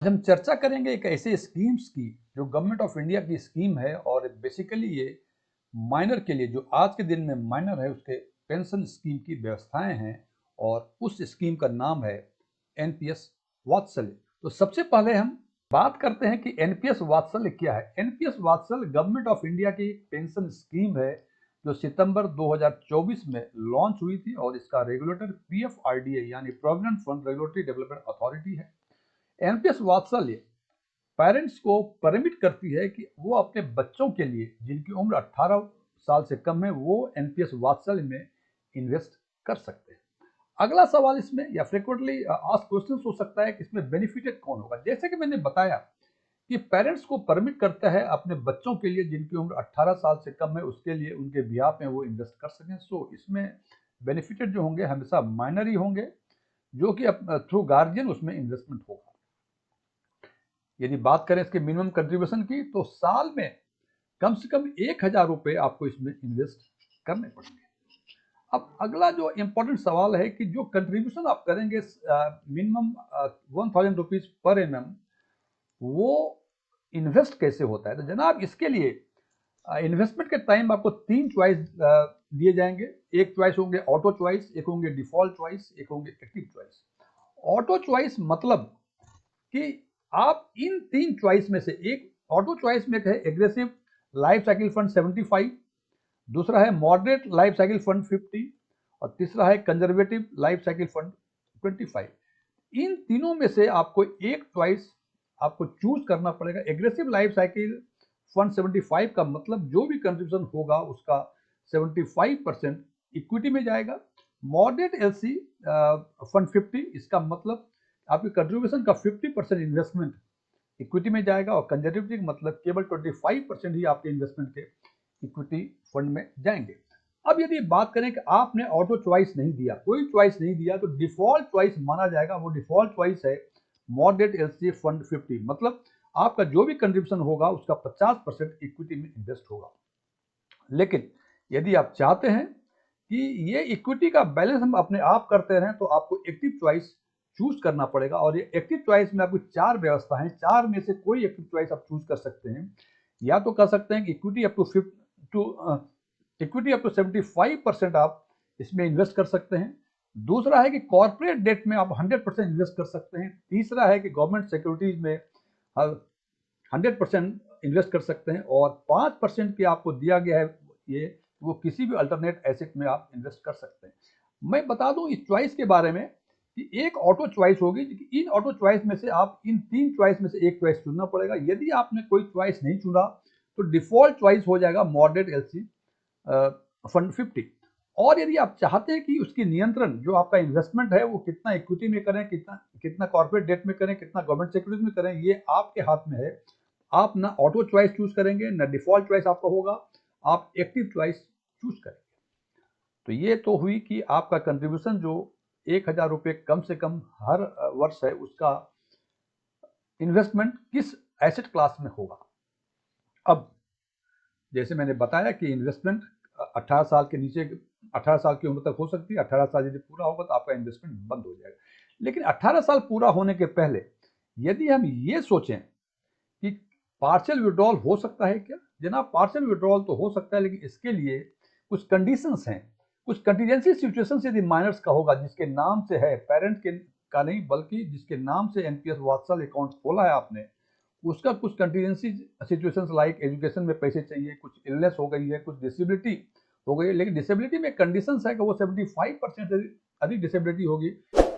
हम चर्चा करेंगे एक ऐसे स्कीम्स की जो गवर्नमेंट ऑफ इंडिया की स्कीम है और बेसिकली ये माइनर के लिए, जो आज के दिन में माइनर है उसके पेंशन स्कीम की व्यवस्थाएं हैं। और उस स्कीम का नाम है एनपीएस वात्सल्य। तो सबसे पहले हम बात करते हैं कि एनपीएस वात्सल्य क्या है। एनपीएस वात्सल्य गवर्नमेंट ऑफ इंडिया की पेंशन स्कीम है जो सितंबर 2024 में लॉन्च हुई थी और इसका रेगुलेटर पीएफआरडीए यानी provident fund regulatory development authority है। एनपीएस वात्सल्य पेरेंट्स को परमिट करती है कि वो अपने बच्चों के लिए जिनकी उम्र 18 साल से कम है वो एनपीएस वात्सल्य में इन्वेस्ट कर सकते हैं। अगला सवाल इसमें या फ्रिक्वेंटली आस्क्ड क्वेश्चन हो सकता है कि इसमें बेनिफिटेड कौन होगा। जैसे कि मैंने बताया कि पेरेंट्स को परमिट करता है अपने बच्चों के लिए जिनकी उम्र 18 साल से कम है उसके लिए उनके बिहाफ में वो इन्वेस्ट कर सकें। सो इसमें बेनिफिटेड जो होंगे हमेशा माइनर ही होंगे, जो कि थ्रू गार्जियन उसमें इन्वेस्टमेंट होगा। यदि बात करें इसके मिनिमम कंट्रीब्यूशन की तो साल में कम से कम 1,000 रुपये आपको इसमें इन्वेस्ट करने पड़ेंगे। अब अगला जो इंपॉर्टेंट सवाल है कि जो कंट्रीब्यूशन आप करेंगे मिनिमम 1,000 रुपीज पर एनम, वो इन्वेस्ट कैसे होता है। तो जनाब इसके लिए इन्वेस्टमेंट के टाइम आपको 3 चॉइस दिए जाएंगे। एक चॉइस होंगे ऑटो चॉइस, एक होंगे डिफॉल्ट चॉइस, एक होंगे एक्टिव चॉइस। ऑटो चॉइस मतलब कि आप इन 3 चॉइस में से एक, ऑटो चॉइस में है एग्रेसिव लाइफ साइकिल फंड 75, दूसरा है मॉडरेट लाइफ साइकिल फंड 50 और तीसरा है कंजर्वेटिव लाइफ साइकिल फंड 25। इन तीनों में से आपको एक चॉइस आपको चूज करना पड़ेगा। एग्रेसिव लाइफ साइकिल फंड 75 का मतलब जो भी कंट्रीब्यूशन होगा उसका 75% इक्विटी में जाएगा। मॉडरेट एलसी फंड 50, इसका मतलब आपकी कंट्रीब्यूशन का 50% इन्वेस्टमेंट इक्विटी में जाएगा और कंजर्वेटिव मतलब केवल 25% ही आपके इन्वेस्टमेंट के इक्विटी फंड में जाएंगे। अब यदि बात करें कि आपने ऑटो चॉइस नहीं दिया, कोई चॉइस नहीं दिया, तो डिफॉल्ट चॉइस माना जाएगा। वो डिफॉल्ट चॉइस है मॉडरेट एलसी फंड 50, मतलब आपका जो भी कंट्रीब्यूशन होगा उसका 50% इक्विटी में इन्वेस्ट होगा। लेकिन यदि आप चाहते हैं कि ये इक्विटी का बैलेंस हम अपने आप करते रहें तो आपको एक्टिव चॉइस चूज करना पड़ेगा। और ये एक्टिव चॉइस में आपको 4 व्यवस्था है, 4 में से कोई एक्टिव चॉइस आप चूज कर सकते हैं। या तो कर सकते हैं कि equity up to equity up to 75% आप इसमें इन्वेस्ट कर सकते हैं। दूसरा है कि कॉर्पोरेट डेट में आप 100% इन्वेस्ट कर सकते हैं। तीसरा है कि गवर्नमेंट सिक्योरिटीज में 100% इन्वेस्ट कर सकते हैं। और 5% की आपको दिया गया है ये, वो किसी भी अल्टरनेट एसेट में आप इन्वेस्ट कर सकते हैं। मैं बता दूं इस चॉइस के बारे में कि एक ऑटो चॉइस होगी। इन ऑटो चॉइस में से आप इन 3 चॉइस में से एक चॉइस चुनना पड़ेगा। यदि आपने कोई चॉइस नहीं चुना तो डिफॉल्ट चॉइस हो जाएगा मॉडरेट एलसी फंड 50। और यदि आप चाहते हैं कि उसकी नियंत्रण जो आपका इन्वेस्टमेंट है वो कितना इक्विटी में करें, कितना कितना कॉर्पोरेट डेट में करें, कितना गवर्नमेंट सिक्योरिटीज में करें, ये आपके हाथ में है। आप ना ऑटो चॉइस चूज करेंगे ना डिफॉल्ट चॉइस आपका होगा, आप एक्टिव चॉइस चूज करेंगे। तो ये तो हुई कि आपका कंट्रीब्यूशन जो 1,000 रुपये कम से कम हर वर्ष है उसका इन्वेस्टमेंट किस एसेट क्लास में होगा। अब जैसे मैंने बताया कि इन्वेस्टमेंट 18 साल के नीचे, 18 साल की उम्र तक हो सकती है। 18 साल यदि पूरा होगा तो आपका इन्वेस्टमेंट बंद हो जाएगा। लेकिन 18 साल पूरा होने के पहले यदि हम ये सोचें कि पार्शियल विड्रॉल हो सकता है क्या, जनाब पार्शियल विड्रॉल तो हो सकता है, लेकिन इसके लिए कुछ कंडीशंस हैं, कुछ कंटीजेंसी सिचुएशन यदि माइनर्स का होगा जिसके नाम से है, पेरेंट के का नहीं बल्कि जिसके नाम से एनपीएस वात्सल अकाउंट खोला है आपने, उसका कुछ कंटीजेंसी सिचुएशंस लाइक एजुकेशन में पैसे चाहिए, कुछ इलनेस हो गई है, कुछ डिसेबिलिटी हो गई है। लेकिन डिसेबिलिटी में कंडीशंस है कि वो 75% से अधिक डिसेबिलिटी होगी,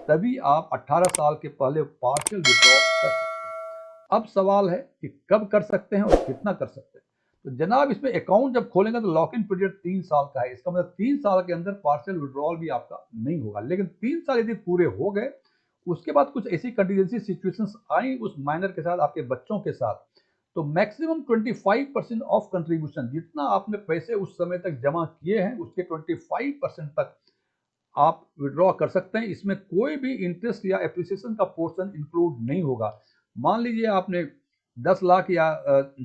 तभी आप 18 साल के पहले पार्शियल विड्रॉ कर सकते हैं। अब सवाल है कि कब कर सकते हैं और कितना कर सकते हैं। तो जनाब इसमें अकाउंट जब खोलेंगे तो लॉक इन पीरियड 3 साल का है। इसका मतलब 3 साल के अंदर पार्शियल विड्रॉल भी आपका नहीं होगा। लेकिन 3 साल यदि पूरे हो गए उसके बाद कुछ ऐसी कंटीजेंसी सिचुएशंस आई उस माइनर के साथ, आपके बच्चों के साथ, तो मैक्सिमम 25% ऑफ कंट्रीब्यूशन, जितना आपने पैसे उस समय तक जमा किए हैं उसके 25% तक आप विड्रॉ कर सकते हैं। इसमें कोई भी इंटरेस्ट या एप्रिसिएशन का पोर्शन इंक्लूड नहीं होगा। मान लीजिए आपने 10 लाख या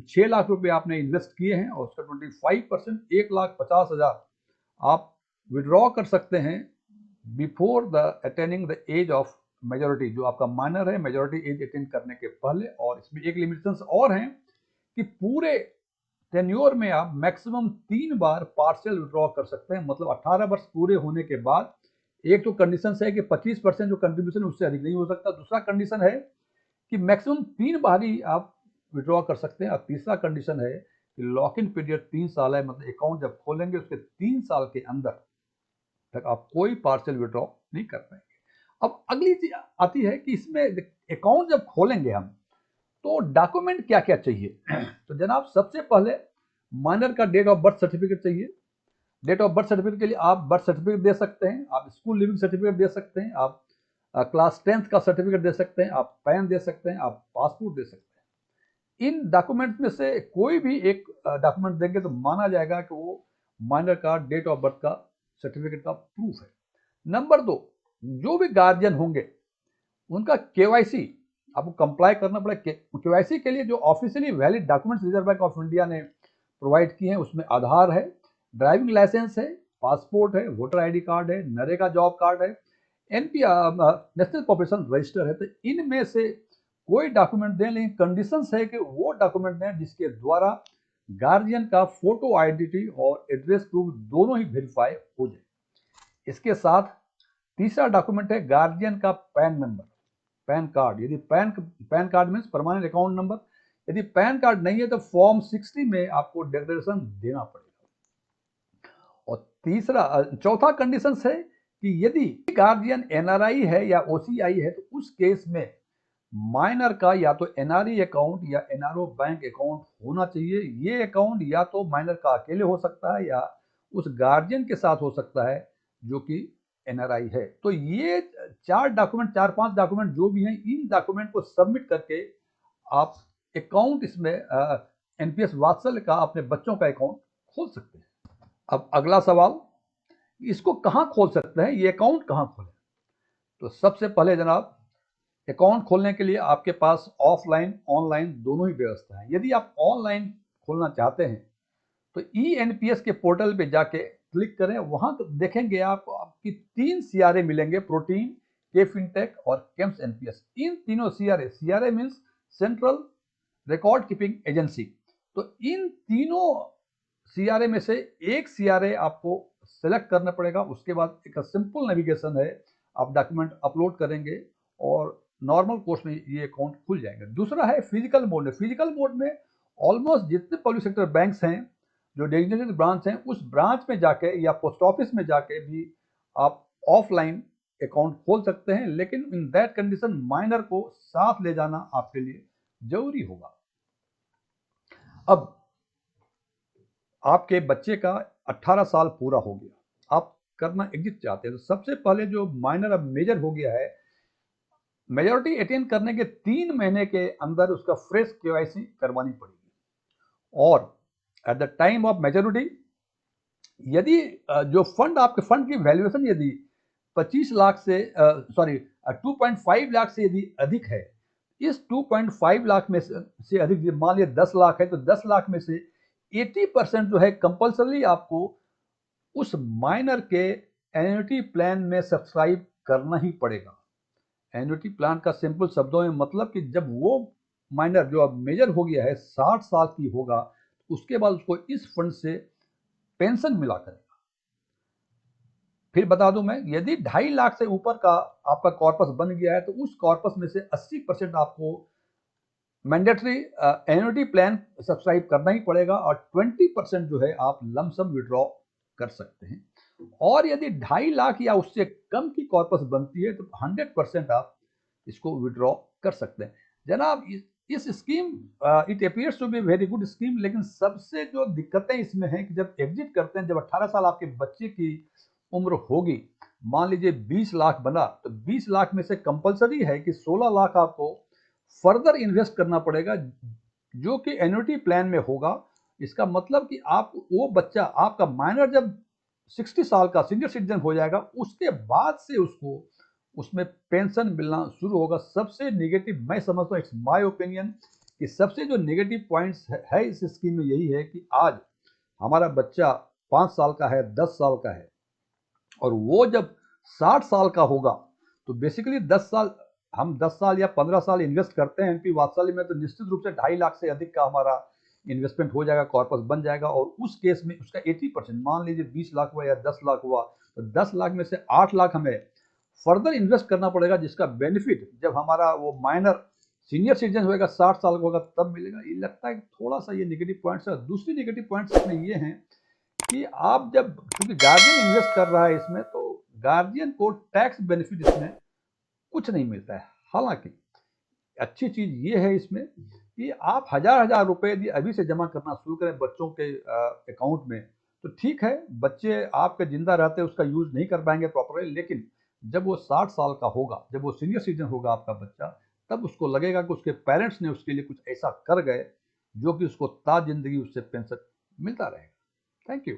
6 लाख रुपए आपने इन्वेस्ट किए हैं और उसका 25% 1,50,000 आप विड्रॉ कर सकते हैं before the attaining the age of majority जो आपका माइनर है, मेजोरिटी एज अटेन करने के पहले। और इसमें एक लिमिटेशंस और हैं कि पूरे टेन्योर में आप मैक्सिमम 3 बार पार्शियल विड्रॉ कर सकते हैं, मतलब 18 वर्ष पूरे होने के बाद। एक तो कंडीशन है कि 25% जो कंट्रीब्यूशन उससे अधिक नहीं हो सकता। दूसरा कंडीशन है कि मैक्सिमम 3 बार ही आप विड्रॉ कर सकते हैं। और तीसरा कंडीशन है कि लॉक इन पीरियड 3 साल है, मतलब अकाउंट जब खोलेंगे उसके 3 साल के अंदर तक आप कोई पार्शियल विड्रॉ नहीं कर पाएंगे। अब अगली चीज आती है कि इसमें अकाउंट जब खोलेंगे हम तो डॉक्यूमेंट क्या क्या चाहिए। तो जनाब सबसे पहले माइनर का डेट ऑफ बर्थ सर्टिफिकेट चाहिए। डेट ऑफ बर्थ सर्टिफिकेट के लिए आप बर्थ सर्टिफिकेट दे सकते हैं, आप स्कूल लिविंग सर्टिफिकेट दे सकते हैं, आप क्लास 10th का सर्टिफिकेट दे सकते हैं, आप पैन दे सकते हैं, आप पासपोर्ट दे सकते हैं। इन डॉक्यूमेंट में से कोई भी एक डॉक्यूमेंट देंगे तो माना जाएगा कि वो माइनर का डेट ऑफ बर्थ का सर्टिफिकेट का प्रूफ है। नंबर 2, जो भी गार्जियन होंगे उनका केवाईसी आपको कंप्लाई करना पड़ेगा। केवाईसी के लिए जो officially valid documents reserve bank of India ने प्रोवाइड किए हैं उसमें आधार है, ड्राइविंग लाइसेंस है, पासपोर्ट है, वोटर आईडी कार्ड है, नरेगा जॉब कार्ड है, एनपीआर नेशनल पॉपुलेशन रजिस्टर है। तो इनमें से कोई डॉक्यूमेंट दें, लेकिन कंडीशंस है कि वो डॉक्यूमेंट दें जिसके द्वारा गार्जियन का फोटो आइडेंटिटी और एड्रेस प्रूफ दोनों ही वेरीफाई हो जाए। इसके साथ तीसरा डॉक्यूमेंट है गार्जियन का पैन नंबर, पैन कार्ड। यदि pan card means permanent account number. यदि पैन कार्ड नहीं है तो फॉर्म 60 में आपको डिक्लेरेशन देना पड़ेगा। और चौथा कंडीशन है कि यदि गार्जियन एनआरआई है या ओसीआई है तो उस केस में माइनर का या तो एनआरई अकाउंट या एनआरओ बैंक अकाउंट होना चाहिए। ये अकाउंट या तो माइनर का अकेले हो सकता है या उस गार्जियन के साथ हो सकता है जो कि एनआरआई है। तो ये 4-5 डॉक्यूमेंट जो भी हैं, इन डॉक्यूमेंट को सबमिट करके आप अकाउंट इसमें एनपीएस वात्सल्य का अपने बच्चों का अकाउंट खोल सकते हैं। अब अगला सवाल, इसको कहाँ खोल सकते हैं, ये अकाउंट कहाँ खोलें। तो सबसे पहले जनाब अकाउंट खोलने के लिए आपके पास ऑफलाइन ऑनलाइन दोनों ही व्यवस्था है। यदि आप ऑनलाइन खोलना चाहते हैं तो ईएनपीएस के पोर्टल पे जाके क्लिक करें। वहां तो देखेंगे आपको आपकी 3 सीआरए मिलेंगे, प्रोटीन, के फिनटेक और केम्स एनपीएस। इन तीनों CRA means central record keeping agency. तो इन तीनों सीआरए में से एक सीआरए आपको सेलेक्ट करना पड़ेगा। उसके बाद एक सिंपल नेविगेशन है, आप डॉक्यूमेंट अपलोड करेंगे और नॉर्मल कोर्स में ये अकाउंट खुल जाएंगे। दूसरा है फिजिकल मोड में। फिजिकल मोड में ऑलमोस्ट जितने पब्लिक सेक्टर बैंक्स हैं जो डेजिग्नेटेड ब्रांच हैं उस ब्रांच में जाके या पोस्ट ऑफिस में जाके भी आप ऑफलाइन अकाउंट खोल सकते हैं, लेकिन इन दैट कंडीशन माइनर को साथ ले जाना आपके लिए जरूरी होगा। अब आपके बच्चे का 18 साल पूरा हो गया, आप करना एग्जिट चाहते हैं, तो सबसे पहले जो माइनर अब मेजर हो गया है, मेजोरिटी अटेन करने के 3 महीने के अंदर उसका फ्रेश केवाईसी करवानी पड़ेगी। और at the time of majority यदि जो फंड आपके फंड की वैल्यूएशन यदि 25 लाख से 2.5 लाख से यदि अधिक है, इस 2.5 लाख में से अधिक मान लिया 10 लाख है तो 10 लाख में से 80% जो है कंपल्सरी आपको उस माइनर के एन्युटी प्लान में सब्सक्राइब करना ही पड़ेगा। एन्युटी प्लान का सिंपल शब्दों में मतलब कि जब वो माइनर जो अब मेजर हो गया है 60 साल की होगा, उसके बाद उसको इस फंड से पेंशन मिला करेगा। फिर बता दूं मैं, यदि 2.5 लाख से ऊपर का आपका कॉर्पस बन गया है तो उस कॉर्पस में से 80% आपको मैंडेटरी एन्युटी प्लान सब्सक्राइब करना ही पड़ेगा और 20% जो है आप लमसम विड्रॉ कर सकते हैं। और यदि 2.5 लाख या उससे कम की कॉर्पस बनती है तो 100% आप इसको विड्रॉ कर सकते हैं। जनाब इस scheme it appears to be very good scheme, लेकिन सबसे जो दिक्कतें इसमें हैं कि जब एग्जिट करते हैं, जब 18 साल आपके बच्चे की उम्र होगी, मान लीजिए 20 लाख बना, तो 20 लाख में से कंपलसरी है कि 16 लाख आपको फर्दर इन्वेस्ट करना पड़ेगा जो कि एन्युटी प्लान में होगा। इसका मतलब कि आप वो बच्चा आपका माइनर जब 60 साल का सीनियर सिटीजन हो जाएगा उसके बाद से उसको उसमें पेंशन मिलना शुरू होगा। सबसे नेगेटिव मैं समझता हूँ, इट्स माय ओपिनियन, कि सबसे जो नेगेटिव पॉइंट्स है इस स्कीम में यही है कि आज हमारा बच्चा 5 साल का है, 10 साल का है और वो जब 60 साल का होगा तो बेसिकली 10 साल, हम 10 साल या 15 साल इन्वेस्ट करते हैं एनपी वात्सल्य में, तो निश्चित रूप से 2.5 लाख से अधिक का हमारा इन्वेस्टमेंट हो जाएगा, कॉर्पस बन जाएगा। और उस केस में उसका 80%, मान लीजिए 20 लाख हुआ या 10 लाख हुआ, तो 10 लाख में से 8 लाख हमें फर्दर इन्वेस्ट करना पड़ेगा, जिसका बेनिफिट जब हमारा वो माइनर सीनियर सिटीजन होगा, 60 साल का होगा, तब मिलेगा। ये लगता है कि थोड़ा सा ये नेगेटिव पॉइंट्स है। दूसरी नेगेटिव पॉइंट्स इसमें ये हैं कि आप जब, क्योंकि गार्जियन इन्वेस्ट कर रहा है इसमें, तो गार्जियन को टैक्स बेनिफिट इसमें कुछ नहीं मिलता है। हालांकि अच्छी चीज ये है इसमें कि आप हजार हजार रुपए यदि अभी से जमा करना शुरू करें बच्चों के अकाउंट में, तो ठीक है, बच्चे आपके जिंदा रहते उसका यूज नहीं कर पाएंगे प्रॉपरली, लेकिन जब वो 60 साल का होगा, जब वो सीनियर सिटीजन होगा आपका बच्चा, तब उसको लगेगा कि उसके पेरेंट्स ने उसके लिए कुछ ऐसा कर गए जो कि उसको ता जिंदगी उससे पेंशन मिलता रहेगा। Thank you.